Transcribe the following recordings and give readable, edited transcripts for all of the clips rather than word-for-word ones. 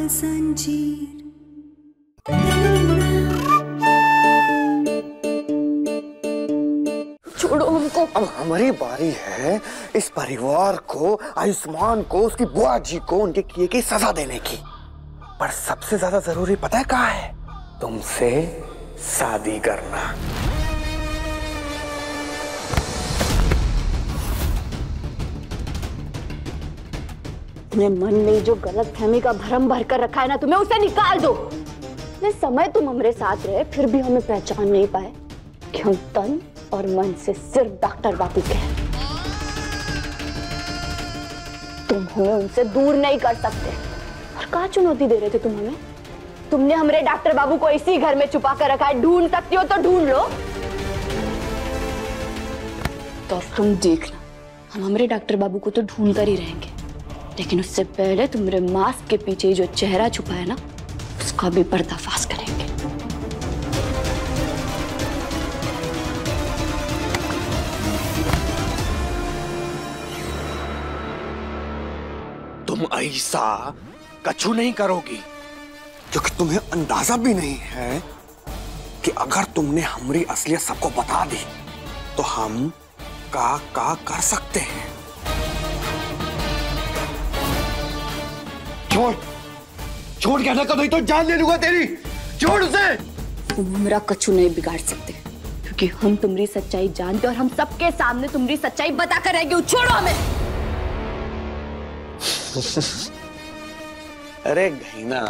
जंजीर। छोड़ो हमको। अब हमारी बारी है इस परिवार को, आयुष्मान को, उसकी बुआ जी को उनके किए की सजा देने की। पर सबसे ज्यादा जरूरी पता है क्या है? तुमसे शादी करना। तुम्हें मन में जो गलतफहमी का भरम भर कर रखा है ना, तुम्हें उसे निकाल दो। इतने समय तुम हमारे साथ रहे, फिर भी हमें पहचान नहीं पाए कि हम तन और मन से सिर्फ डॉक्टर बाबू के हैं। तुम हमें उनसे दूर नहीं कर सकते। और क्या चुनौती दे रहे थे तुम हमें? तुमने हमारे डॉक्टर बाबू को इसी घर में छुपा कर रखा है, ढूंढ सकती हो तो ढूंढ लो। तो तुम देखना, हम हमारे डॉक्टर बाबू को तो ढूंढ कर ही रहेंगे, लेकिन उससे पहले तुम्हारे मास्क के पीछे जो चेहरा छुपा है ना, उसका भी पर्दाफाश करेंगे। तुम ऐसा कछु नहीं करोगी, क्योंकि तुम्हें अंदाजा भी नहीं है कि अगर तुमने हमारी असलियत सबको बता दी तो हम का कर सकते हैं। छोड़ कहना का, नहीं तो जान ले लूंगा तेरी। छोड़ उसे। तुम हमारा कछु नहीं बिगाड़ सकते, क्योंकि हम तुम्हारी सच्चाई जानते और हम सबके सामने तुम्हारी सच्चाई बताकर रहेंगे। छोड़ो हमें। अरे गहीना,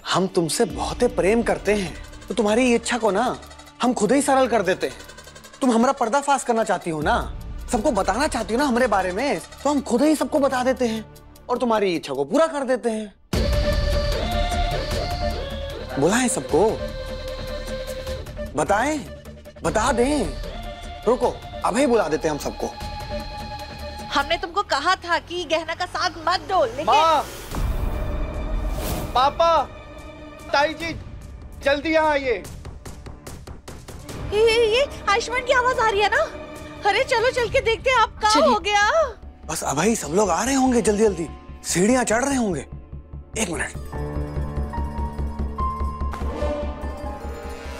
हम तुमसे बहुत प्रेम करते हैं, तो तुम्हारी इच्छा को ना हम खुद ही सरल कर देते हैं। तुम हमारा पर्दाफाश करना चाहती हो ना, सबको बताना चाहती हो ना हमारे बारे में, तो हम खुद ही सबको बता देते हैं और तुम्हारी इच्छा को पूरा कर देते हैं। बुलाएं सबको, बताएं, बता दें। रुको, अभी बुला देते हैं हम सबको। हमने तुमको कहा था कि गहना का साग मत दो, लेकिन माँ, पापा, ताई जी, जल्दी यहाँ आइए। ये आयुष्मान की आवाज आ रही है ना। अरे चलो चल के देखते हैं, आप कहाँ हो गया। बस अभी सब लोग आ रहे होंगे, जल्दी जल्दी सीढ़ियां चढ़ रहे होंगे। एक मिनट,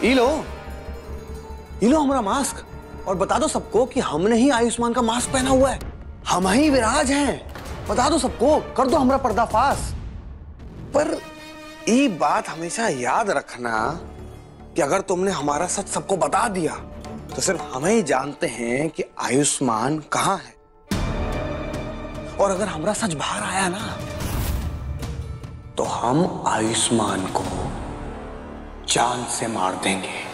ये लो हमारा मास्क, और बता दो सबको कि हमने ही आयुष्मान का मास्क पहना हुआ है, हम ही विराज हैं। बता दो सबको, कर दो हमारा पर्दाफाश। पर ये बात हमेशा याद रखना कि अगर तुमने हमारा सच सबको बता दिया तो सिर्फ हम ही जानते हैं कि आयुष्मान कहाँ है। और अगर हमारा सच बाहर आया ना, तो हम आयुष्मान को जान से मार देंगे।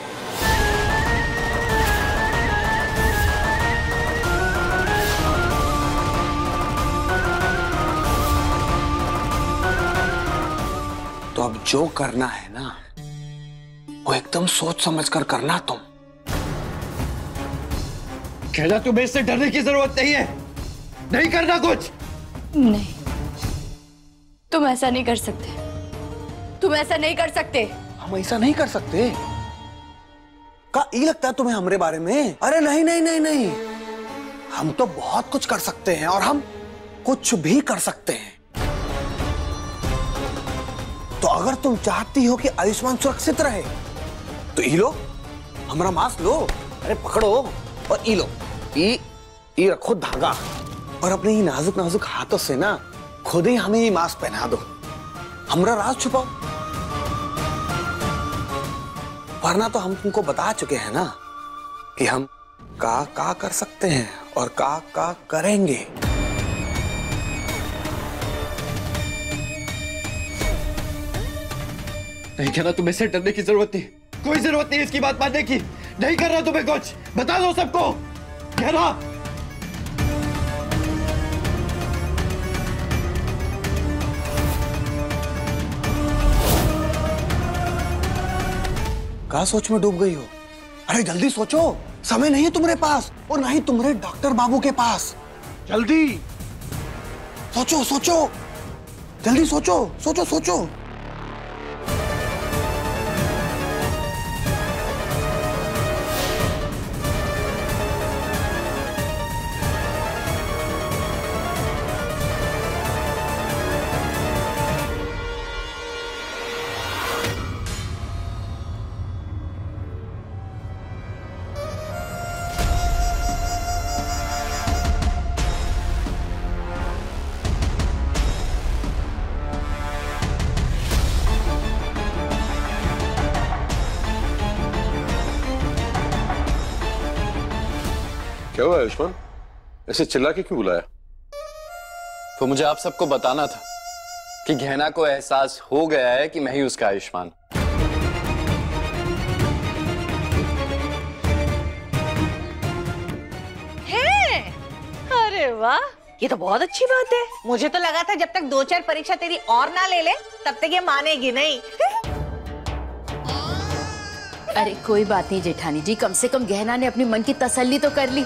तो अब जो करना है ना, वो एकदम सोच समझ कर करना। तुम कहना, तुम्हें इससे डरने की जरूरत नहीं है, नहीं करना कुछ। नहीं, तुम ऐसा नहीं कर सकते, तुम ऐसा नहीं कर सकते। हम ऐसा नहीं कर सकते? क्या ये लगता है तुम्हें हमारे बारे में? अरे नहीं नहीं नहीं नहीं, हम तो बहुत कुछ कर सकते हैं, और हम कुछ भी कर सकते हैं। तो अगर तुम चाहती हो कि आयुष्मान सुरक्षित रहे, तो ये लो हमारा मास्क लो, अरे पकड़ो, और ये लो, ये रखो धागा, और अपने ये नाजुक नाजुक हाथों से ना खुद ही हमें ये मास्क पहना दो। हमारा राज छुपाओ, वरना तो हम तुमको बता चुके हैं ना कि हम का कर सकते हैं और का करेंगे। नहीं कहना, तुम्हें इससे डरने की जरूरत नहीं, कोई जरूरत नहीं इसकी बात मानने की। नहीं करना तुम्हें कुछ, बता दो सबको। कहना, क्या सोच में डूब गई हो? अरे जल्दी सोचो, समय नहीं है तुम्हारे पास, और ना ही तुम्हारे डॉक्टर बाबू के पास। जल्दी सोचो, सोचो, जल्दी सोचो, सोचो सोचो। क्या हुआ आयुष्मान? ऐसे चिल्ला के क्यों बुलाया? तो मुझे आप सबको बताना था कि गहना को एहसास हो गया है कि मैं ही उसका आयुष्मान। है? अरे वाह, ये तो बहुत अच्छी बात है। मुझे तो लगा था जब तक 2-4 परीक्षा तेरी और ना ले ले तब तक ये मानेगी नहीं। अरे कोई बात नहीं जेठानी जी, कम से कम गहना ने अपनी मन की तसल्ली तो कर ली।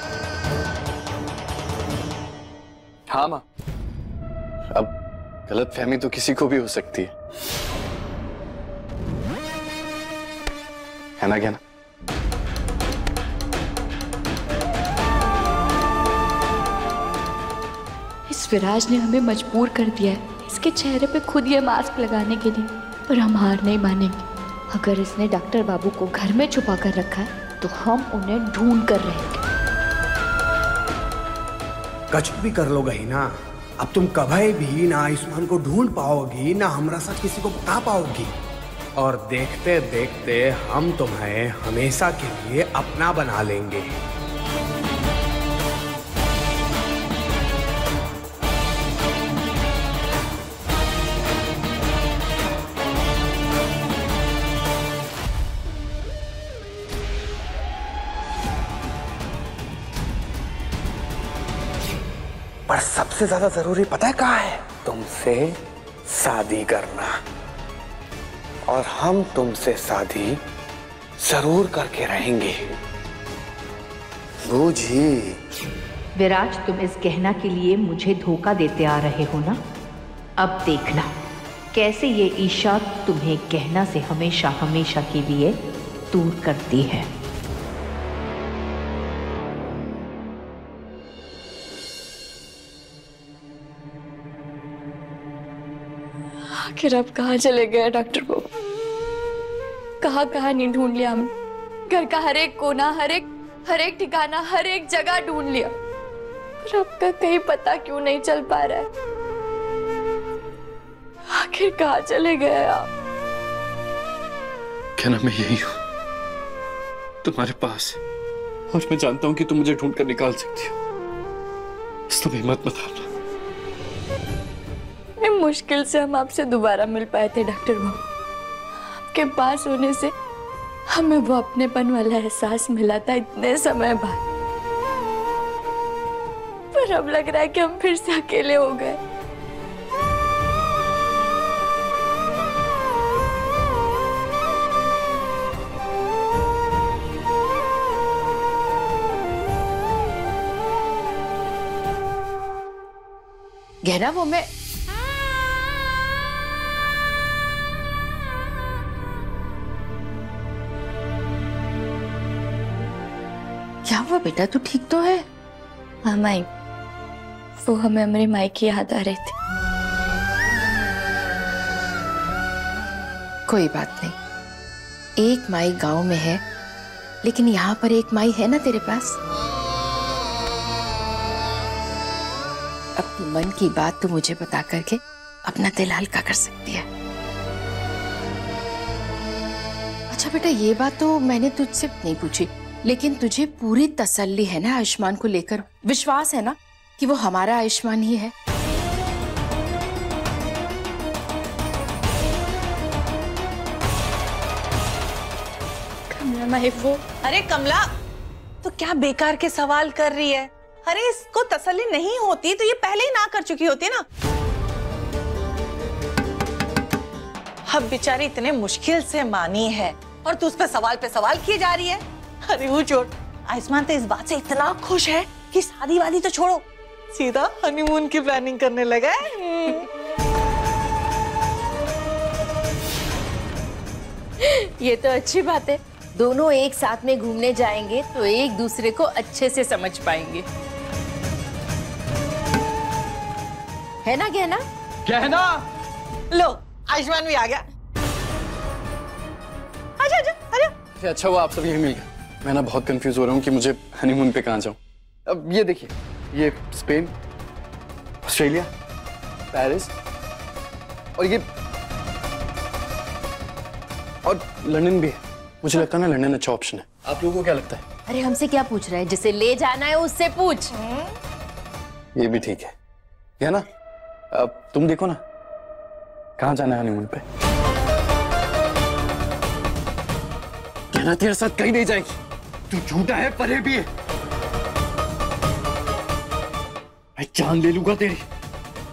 हाँ माँ, अब गलतफहमी तो किसी को भी हो सकती है ना गहना? इस विराज ने हमें मजबूर कर दिया है इसके चेहरे पे खुद ये मास्क लगाने के लिए, पर हम हार नहीं मानेंगे। अगर इसने डॉक्टर बाबू को घर में छुपा कर रखा है तो हम उन्हें ढूंढ कर रहेंगे। कुछ भी कर लो गहीना, अब तुम कभी भी ना आयुष्मान को ढूंढ पाओगी ना हमारा साथ किसी को बता पाओगी, और देखते देखते हम तुम्हें हमेशा के लिए अपना बना लेंगे। पर सबसे ज्यादा जरूरी पता है कहाँ है? तुमसे शादी करना, और हम तुमसे शादी जरूर करके रहेंगे। बूझी? विराज, तुम इस गहना के लिए मुझे धोखा देते आ रहे हो ना? अब देखना कैसे ये ईशा तुम्हें गहना से हमेशा हमेशा के लिए दूर करती है। आखिर अब कहाँ चले गए डॉक्टर बाबू? कहाँ कहाँ नहीं ढूंढ लिया हमने, घर का हर एक कोना, हर एक ठिकाना, हर एक जगह ढूंढ लिया, पर आपका कहीं पता क्यों नहीं चल पा रहा है? आखिर कहाँ चले गए आप? क्या ना मैं यही हूँ तुम्हारे पास, और मैं जानता हूँ कि तुम मुझे ढूंढ कर निकाल सकती हो, बस तुम हिम्मत मत हारना। मुश्किल से हम आपसे दोबारा मिल पाए थे डॉक्टर बाबू। आपके पास होने से हमें वो अपनेपन वाला एहसास मिला था इतने समय बाद, पर अब लग रहा है कि हम फिर से अकेले हो गए। गहना, वो मैं क्या हुआ बेटा, तू ठीक तो है? हाँ माई, वो हमें हमारी माई की याद आ रही थी। कोई बात नहीं, एक माई गांव में है, लेकिन यहाँ पर एक माई है ना तेरे पास। अपने मन की बात तू मुझे बता करके अपना दिल हल्का कर सकती है। अच्छा बेटा, ये बात तो मैंने तुझसे नहीं पूछी, लेकिन तुझे पूरी तसल्ली है ना आयुष्मान को लेकर? विश्वास है ना कि वो हमारा आयुष्मान ही है? कमला माई, वो अरे कमला, तो क्या बेकार के सवाल कर रही है? अरे इसको तसल्ली नहीं होती तो ये पहले ही ना कर चुकी होती ना। अब बेचारी इतने मुश्किल से मानी है और तू उस पे सवाल किए जा रही है। अरे वो छोड़, आयुष्मान तो इस बात से इतना खुश है कि शादी वादी तो छोड़ो, सीधा हनीमून की प्लानिंग करने लगा है। ये तो अच्छी बात है, दोनों एक साथ में घूमने जाएंगे तो एक दूसरे को अच्छे से समझ पाएंगे, है ना गहना? गहना, लो आयुष्मान भी आ गया। आजा आजा आजा। अच्छा हुआ आप सब यही मिल गए। मैं ना बहुत कंफ्यूज हो रहा हूँ कि मुझे हनीमून पे कहाँ जाऊँ। अब ये देखिए, ये स्पेन, ऑस्ट्रेलिया, पेरिस और लंदन भी है। मुझे लगता है ना लंदन अच्छा ऑप्शन है। आप लोगों को क्या लगता है? अरे हमसे क्या पूछ रहा है? जिसे ले जाना है उससे पूछ। ये भी ठीक है ना? अब तुम देखो ना, कहाँ जाना है हनीमून पे? कहना तेरे साथ कहीं नहीं जाएगी। तू झूठा है, परे भी है। मैं जान ले लूंगा तेरी।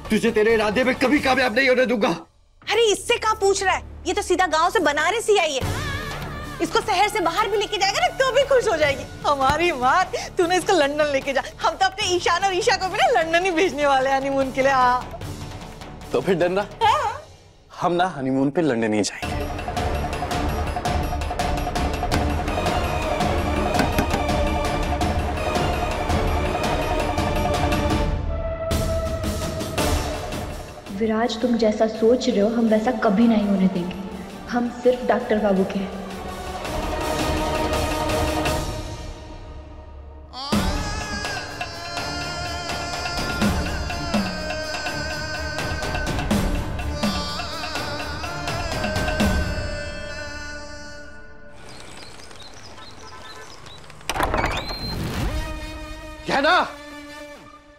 तुझे तेरे इरादे में कभी कामयाब नहीं होने दूंगा। अरे इससे क्या पूछ रहा है? ये तो सीधा गांव से बनारस ही आई है। इसको शहर से बाहर भी लेके जाएगा ना तो भी खुश हो जाएगी। हमारी माँ, तूने इसको लंदन लेके जा। हम तो अपने ईशान और ईशा को भी ना लंदन ही भेजने वाले हैं हनीमून के लिए। हाँ तो फिर डरना, हम ना हनीमून पे लंदन नहीं जाएंगे। विराज, तुम जैसा सोच रहे हो हम वैसा कभी नहीं होने देंगे। हम सिर्फ डॉक्टर बाबू के हैं।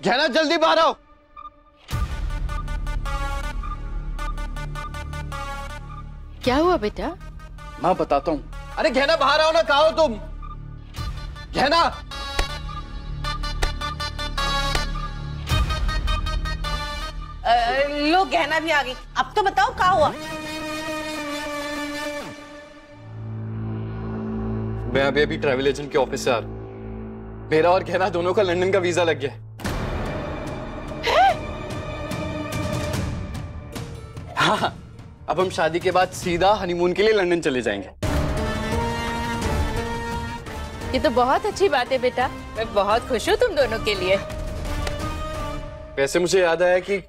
गहना जल्दी बाहर आओ। क्या हुआ बेटा? मैं बताता हूँ। अरे गहना बाहर आओ ना, कहाँ हो तुम? गहना, लो गहना भी आ गई। अब तो बताओ क्या हुआ? मैं अभी ट्रैवल एजेंट के ऑफिस से आ रहा हूँ। मेरा और गहना दोनों का लंदन का वीजा लग गया है। हाँ, अब हम शादी के बाद सीधा हनीमून के लिए लंदन चले जाएंगे। ये तो बहुत अच्छी बात है बेटा। मैं बहुत खुश हूँ तुम दोनों के लिए। वैसे मुझे याद आया कि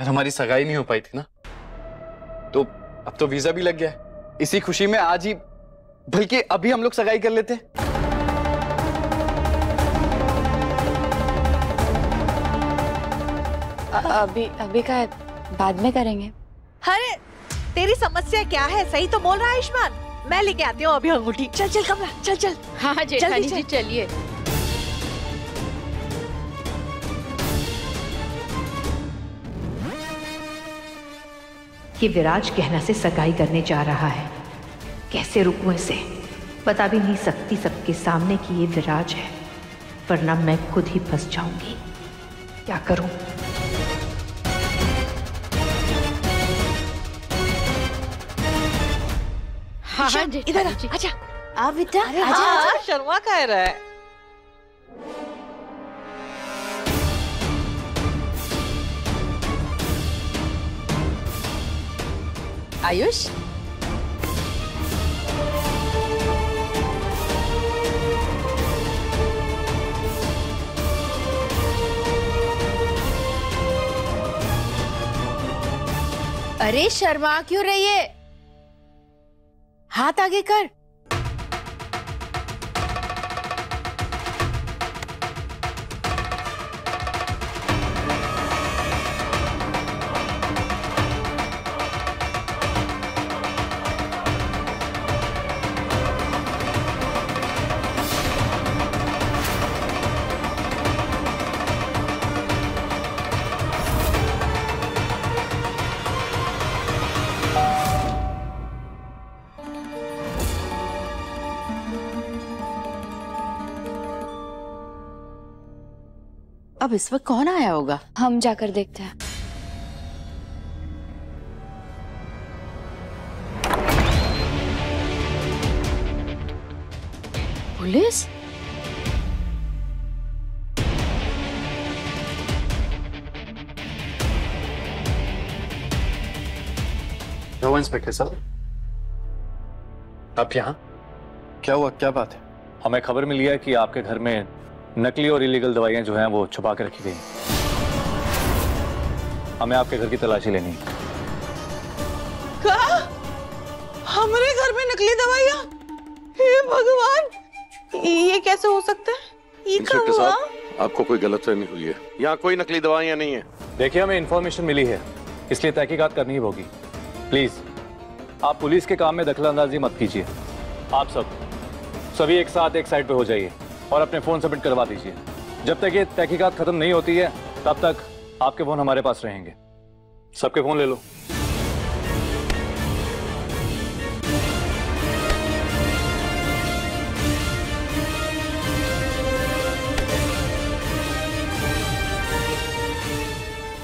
हमारी सगाई नहीं हो पाई थी ना, तो अब तो वीजा भी लग गया है। इसी खुशी में आज ही, बल्कि अभी हम लोग सगाई कर लेते। अभी का बाद में करेंगे। अरे तेरी समस्या क्या है? सही तो बोल रहा है आयुष्मान। मैं लेके आती हूँ अभी अंगूठी। चल चल कमला, चल चल। हाँ जेठानी जी चलिए। ये विराज गहना से सगाई करने जा रहा है। कैसे रुकूं इसे? बता भी नहीं सकती सबके सामने कि ये विराज है, वरना मैं खुद ही फंस जाऊंगी। क्या करूं? हाँ इधर आजा। आ बेटा, आजा। शर्मा कह रहा है। आयुष, अरे शर्मा क्यों रही है? हाथ आगे कर। अब इस वक्त कौन आया होगा? हम जाकर देखते हैं। पुलिस? रहो इंस्पेक्टर साहब, आप यहाँ? क्या हुआ, क्या बात है? हमें खबर मिली है कि आपके घर में नकली और इलीगल दवाइयां जो हैं वो छुपा के रखी गई। हमें आपके घर की तलाशी लेनी है। क्या? हमारे घर में नकली दवाइयां? हे भगवान, ये कैसे हो सकता है? ये इंस्पेक्टर साहब, आपको कोई गलतफहमी हुई है। यहाँ कोई नकली दवाइयां नहीं है। देखिए, हमें इंफॉर्मेशन मिली है, इसलिए तहकीकात करनी ही होगी। प्लीज आप पुलिस के काम में दखलंदाजी मत कीजिए। आप सब सभी एक साथ एक साइड पे हो जाइए और अपने फोन सबमिट करवा दीजिए। जब तक ये तहकीकात खत्म नहीं होती है तब तक आपके फोन हमारे पास रहेंगे। सबके फोन ले लो।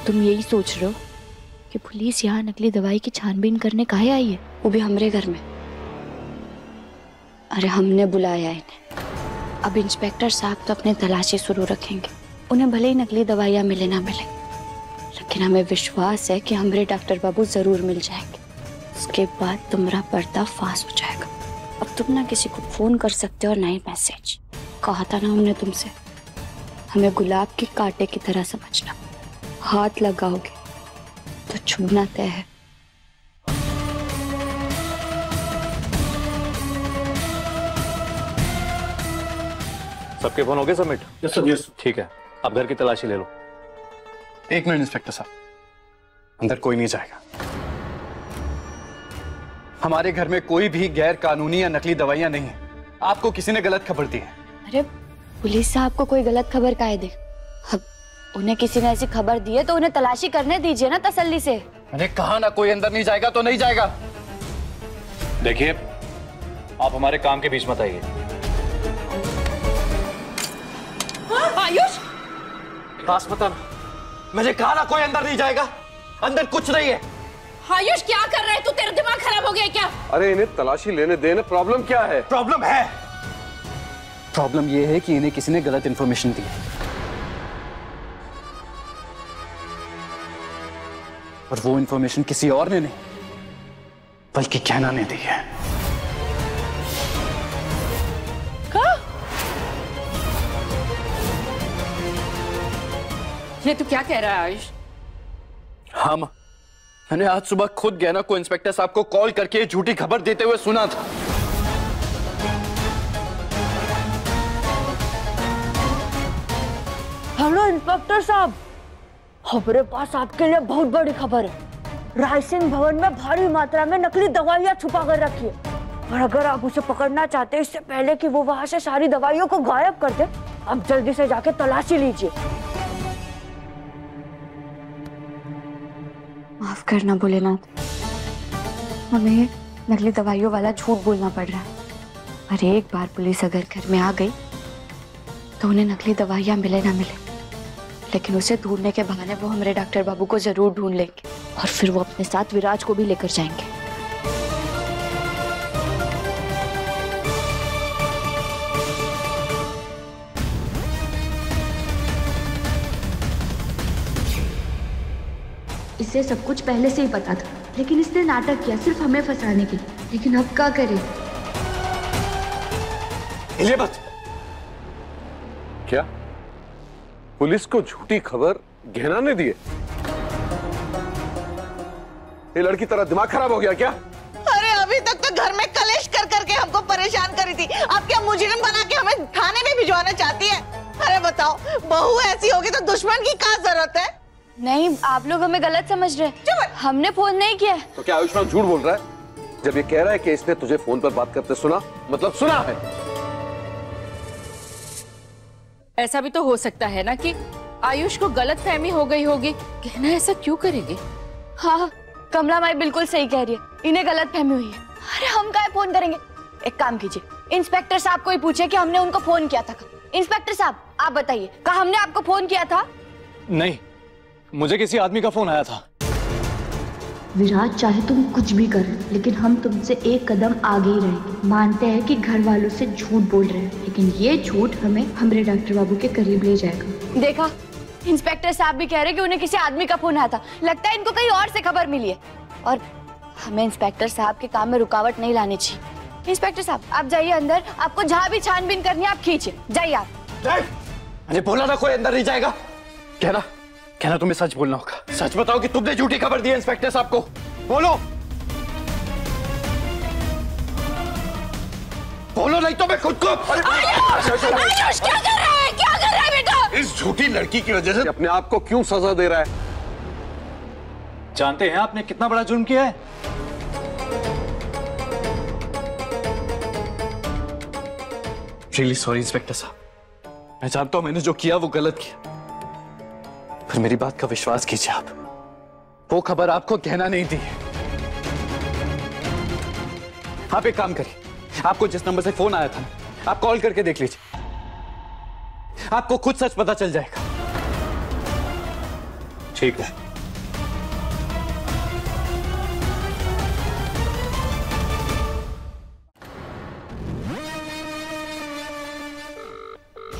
तुम यही सोच रहे हो कि पुलिस यहाँ नकली दवाई की छानबीन करने काहे आई है, वो भी हमारे घर में? अरे हमने बुलाया इन्हें। अब इंस्पेक्टर साहब तो अपनी तलाशी शुरू रखेंगे। उन्हें भले ही नकली दवाइयाँ मिले ना मिले, लेकिन हमें विश्वास है कि हमारे डॉक्टर बाबू जरूर मिल जाएंगे। उसके बाद तुम्हारा पर्दाफाश हो जाएगा। अब तुम ना किसी को फोन कर सकते हो और ना ही मैसेज। कहा था ना हमने तुमसे, हमें गुलाब के कांटे की तरह समझना। हाथ लगाओगे तो छूना तय है। सबके फोन हो गए सबमिट? Yes sir, yes. ठीक है, अब घर की तलाशी ले लो। एक मिनट इंस्पेक्टर साहब, अंदर कोई नहीं जाएगा। हमारे घर में कोई भी गैर कानूनी या नकली दवाइयां नहीं है। आपको किसी ने गलत खबर दी है। अरे पुलिस साहब को कोई गलत खबर काहे दे? अब उन्हें किसी ने ऐसी खबर दी है तो उन्हें तलाशी करने दीजिए ना तसल्ली से। मैंने कहा ना कोई अंदर नहीं जाएगा तो नहीं जाएगा। देखिए, आप हमारे काम के बीच मत आइए। आयुष, पास मत आना। मैंने कहा ना कोई अंदर नहीं जाएगा। अंदर कुछ नहीं है। आयुष क्या कर रहा है तू? तेरा दिमाग खराब हो गया क्या? अरे इन्हें तलाशी लेने देना। प्रॉब्लम क्या है? प्रॉब्लम है। प्रॉब्लम यह है कि इन्हें किसी ने गलत इंफॉर्मेशन दी है और वो इंफॉर्मेशन किसी और ने नहीं बल्कि कहना ने दी है। ये तू क्या कह रहा है आयुष? हाँ मां, मैंने आज सुबह खुद गैना को इंस्पेक्टर साहब को कॉल करके झूठी खबर देते हुए सुना था। हेलो इंस्पेक्टर साहब, हमारे पास आपके लिए बहुत बड़ी खबर है। राय सिंह भवन में भारी मात्रा में नकली दवाइयाँ छुपा कर रखी है और अगर आप उसे पकड़ना चाहते हैं इससे पहले कि वो वहां से सारी दवाइयों को गायब कर दे, आप जल्दी से जाके तलाशी लीजिए। माफ करना भोलेनाथ, हमें नकली दवाइयों वाला झूठ बोलना पड़ रहा है। अरे एक बार पुलिस अगर घर में आ गई तो उन्हें नकली दवाइयाँ मिले ना मिले, लेकिन उसे ढूंढने के बहाने वो हमारे डॉक्टर बाबू को जरूर ढूंढ लेंगे और फिर वो अपने साथ विराज को भी लेकर जाएंगे। इसे सब कुछ पहले से ही पता था, लेकिन इसने नाटक किया सिर्फ हमें फंसाने के लिए। लेकिन अब क्या करें? इलियाबत, क्या पुलिस को झूठी खबर गहना ने दी है? ये लड़की तरह दिमाग खराब हो गया क्या? अरे अभी तक तो घर में कलेश कर करके हमको परेशान करी थी, अब क्या मुजरिम बना के हमें थाने में भिजवाना चाहती है? अरे बताओ, बहू ऐसी होगी तो दुश्मन की क्या जरूरत है? नहीं, आप लोग हमें गलत समझ रहे हैं। हमने फोन नहीं किया। तो क्या आयुष्मान झूठ बोल रहा है? जब ये कह रहा है कि इसने तुझे फोन पर बात करते सुना, मतलब सुना है। ऐसा भी तो हो सकता है ना कि आयुष को गलत फहमी हो गई होगी। कहना ऐसा क्यों करेगी? हाँ, कमला माई बिल्कुल सही कह रही है, इन्हें गलत फहमी हुई है। अरे हम क्या फोन करेंगे? एक काम कीजिए, इंस्पेक्टर साहब को ही पूछे कि हमने उनको फोन किया था। इंस्पेक्टर साहब आप बताइए, क्या हमने आपको फोन किया था? नहीं, मुझे किसी आदमी का फोन आया था। विराज, चाहे तुम कुछ भी कर, लेकिन हम तुमसे एक कदम आगे ही रहेंगे। मानते हैं कि घर वालों से झूठ बोल रहे हैं, लेकिन ये झूठ हमें हमारे डॉक्टर बाबू के करीब ले जाएगा। देखा, इंस्पेक्टर साहब भी कह रहे हैं कि उन्हें किसी आदमी का फोन आया था। लगता है इनको कहीं और से खबर मिली है और हमें इंस्पेक्टर साहब के काम में रुकावट नहीं लानी चाहिए। इंस्पेक्टर साहब आप जाइए अंदर, आपको जहाँ भी छानबीन करनी है आप खींचिए, जाइए आप। मैंने बोला ना कोई अंदर नहीं जाएगा। कहना तुम्हें सच बोलना होगा। सच बताओ कि तुमने झूठी खबर दी है इंस्पेक्टर साहब को। बोलो बोलो, नहीं तो मैं खुद को। आयुष क्या कर रहा है? क्या कर रहा है बेटा? इस झूठी लड़की की वजह से अपने आप को क्यों सजा दे रहा है? जानते हैं आपने कितना बड़ा जुर्म किया है? रियली सॉरी इंस्पेक्टर साहब, मैं जानता हूं मैंने जो किया वो गलत किया, पर मेरी बात का विश्वास कीजिए आप, वो खबर आपको कहना नहीं दी है। आप एक काम करिए, आपको जिस नंबर से फोन आया था आप कॉल करके देख लीजिए, आपको खुद सच पता चल जाएगा। ठीक है।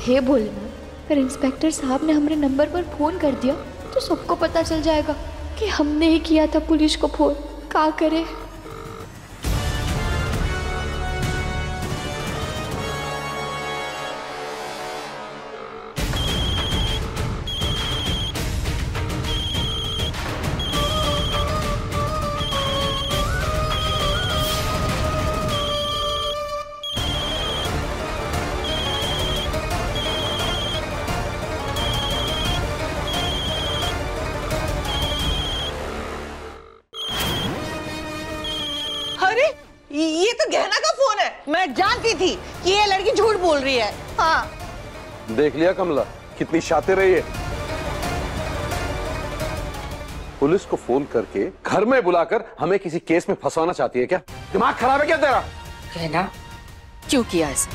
हे भोलेनाथ, पर इंस्पेक्टर साहब ने हमारे नंबर पर फोन कर दिया तो सबको पता चल जाएगा कि हमने ही किया था पुलिस को फोन। क्या करे? अरे ये तो गहना का फोन है। मैं जानती थी कि ये लड़की झूठ बोल रही है। हाँ, देख लिया कमला, कितनी शातिर है ये। पुलिस को फोन करके घर में बुलाकर हमें किसी केस में फंसाना चाहती है क्या? दिमाग खराब है क्या तेरा? कहना क्यों किया ऐसा?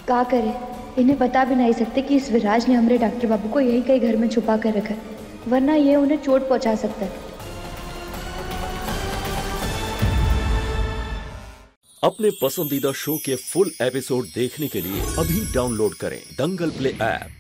क्या करे? इन्हें बता भी नहीं सकते कि इस विराज ने हमारे डॉक्टर बाबू को यही कहीं घर में छुपा कर रखा है, वरना ये उन्हें चोट पहुंचा सकता है। अपने पसंदीदा शो के फुल एपिसोड देखने के लिए अभी डाउनलोड करें दंगल प्ले ऐप।